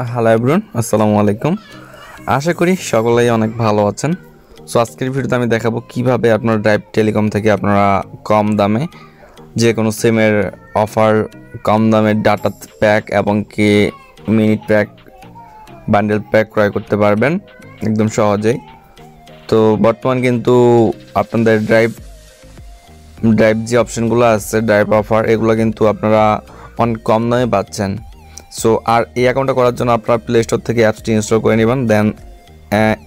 Hello everyone, আসসালামু আলাইকুম। আশা করি সকলেই অনেক ভালো আছেন। সো আজকের ভিডিওতে আমি দেখাবো কিভাবে আপনার ড্রাইভ টেলিকম থেকে আপনারা কম দামে যে কোনো সিমের অফার, কম দামে ডাটা প্যাক এবং কি মিনিট প্যাক, বান্ডেল প্যাক ক্রয় করতে পারবেন একদম সহজেই। তো বর্তমান কিন্তু আপনাদের ড্রাইভ যে অপশনগুলো আছে, ড্রাইভ অফার, এগুলো কিন্তু আপনারা অনেক কম দামে পাচ্ছেন। সো আর এই অ্যাকাউন্টটা করার জন্য আপনার প্লে স্টোর থেকে অ্যাপসটি ইনস্টল করে নেবেন। দেন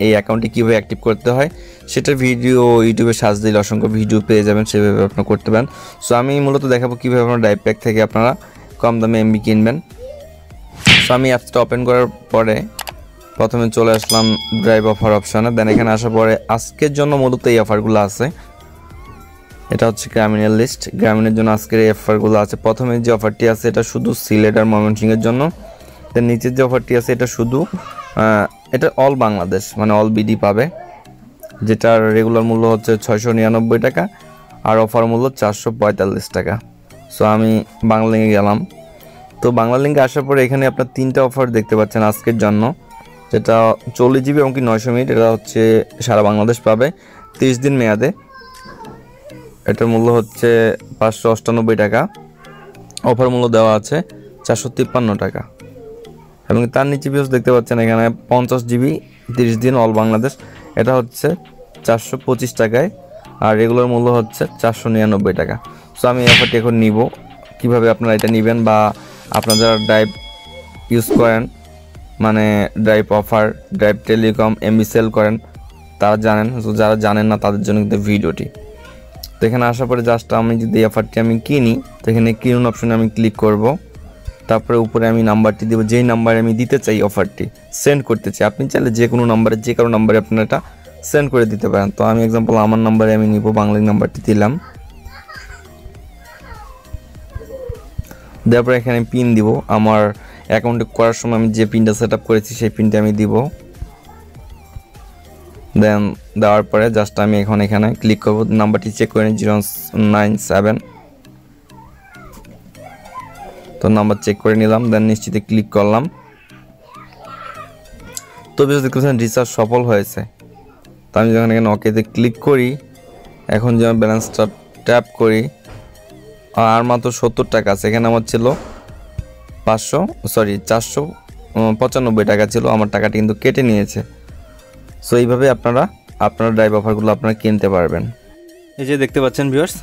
এই অ্যাকাউন্টটি কীভাবে অ্যাক্টিভ করতে হয় সেটার ভিডিও ইউটিউবে সার্চ দিলে অসংখ্য ভিডিও পেয়ে যাবেন, সেভাবে আপনারা করতে পারেন। সো আমি মূলত দেখাবো কীভাবে আপনার ড্রাইভ প্যাক থেকে আপনারা কম দামে এমবি কিনবেন। সো আমি অ্যাপসটা ওপেন করার পরে প্রথমে চলে আসলাম ড্রাইভ অফার অপশানে। দেন এখানে আসার পরে আজকের জন্য মূলত এই অফারগুলো আছে। এটা হচ্ছে গ্রামীণের লিস্ট, গ্রামীণের জন্য আজকের এই অফারগুলো আছে। প্রথমে যে অফারটি আছে এটা শুধু সিলেট আর ময়মনসিংহের জন্য। দেন নিচের যে অফারটি আছে এটা শুধু এটা অল বাংলাদেশ, মানে অল বিডি পাবে, যেটার রেগুলার মূল্য হচ্ছে 699 টাকা আর অফার মূল্য 445 টাকা। সো আমি বাংলা লিঙ্কে গেলাম। তো বাংলা লিঙ্কে আসার পরে এখানে আপনার তিনটা অফার দেখতে পাচ্ছেন আজকের জন্য, যেটা 40 জিবি এবং কি 900 মিনিট। এটা হচ্ছে সারা বাংলাদেশ পাবে 30 দিন মেয়াদে। এটার মূল্য হচ্ছে 598 টাকা, অফার মূল্য দেওয়া আছে 453 টাকা। এবং তার নিচে ভিউজ দেখতে পাচ্ছেন এখানে 50 জিবি 30 দিন অল বাংলাদেশ, এটা হচ্ছে 425 টাকায় আর রেগুলার মূল্য হচ্ছে 499 টাকা। সো আমি এই অফারটি এখন নিব। কীভাবে আপনারা এটা নেবেন বা আপনারা যারা ড্রাইভ ইউজ করেন, মানে drive offer, drive telecom, MB sell করেন, তারা জানেন। তো যারা জানেন না তাদের জন্য কিন্তু ভিডিওটি। তো এখানে আসার পরে জাস্ট আমি যদি এই অফারটি আমি কিনি, তো এখানে কিনুন অপশনে আমি ক্লিক করব। তারপরে উপরে আমি নাম্বারটি দেবো, যেই নাম্বারে আমি দিতে চাই অফারটি, সেন্ড করতে চাই। আপনি চাইলে যে কোনো নাম্বারে, যে কারো নাম্বারে আপনারা এটা সেন্ড করে দিতে পারেন। তো আমি এক্সাম্পল আমার নাম্বারে আমি নিব, বাংলাদেশ নাম্বারটি দিলাম। তারপরে এখানে পিন দিব। আমার অ্যাকাউন্টে করার সময় আমি যে পিনটা সেট আপ করেছি সেই পিনটা আমি দিব। দেন দেওয়ার পরে জাস্ট আমি এখন এখানে ক্লিক করব। নাম্বারটি চেক করে নিই, 097। তো নাম্বার চেক করে নিলাম, দেন নিশ্চিতে ক্লিক করলাম। তো বেশ দেখতে পাচ্ছেন রিচার্জ সফল হয়েছে। তো আমি যখন এখানে ওকেতে ক্লিক করি, এখন যে ব্যালেন্সটা ট্যাপ করি, আর মাত্র 70 টাকা আছে। এখানে আমার ছিল 495 টাকা ছিল, আমার টাকাটি কিন্তু কেটে নিয়েছে। সো এইভাবে আপনারা আপনার ড্রাইভ অফারগুলো আপনারা কিনতে পারবেন। এই যে দেখতে পাচ্ছেন ভিউয়ার্স,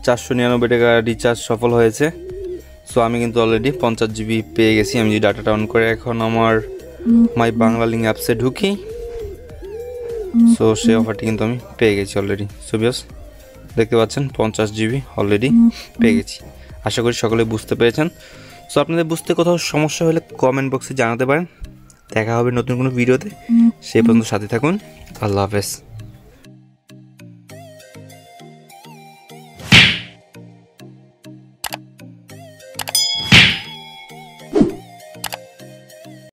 499 টাকা রিচার্জ সফল হয়েছে। সো আমি কিন্তু অলরেডি 50 জিবি পেয়ে গেছি। আমি যদি ডাটাটা অন করে এখন আমার মাই বাংলা লিঙ্ক অ্যাপসে ঢুকি, সো সেই অফারটি কিন্তু আমি পেয়ে গেছি অলরেডি। সো ভিউয়ার্স দেখতে পাচ্ছেন 50 জিবি অলরেডি পেয়ে গেছি। আশা করি সকলে বুঝতে পেরেছেন। সো আপনাদের বুঝতে কোথাও সমস্যা হলে কমেন্ট বক্সে জানাতে পারেন। দেখা হবে নতুন কোনো ভিডিওতে। সেই পর্যন্ত সাথে থাকুন। আল্লাহ হাফেজ।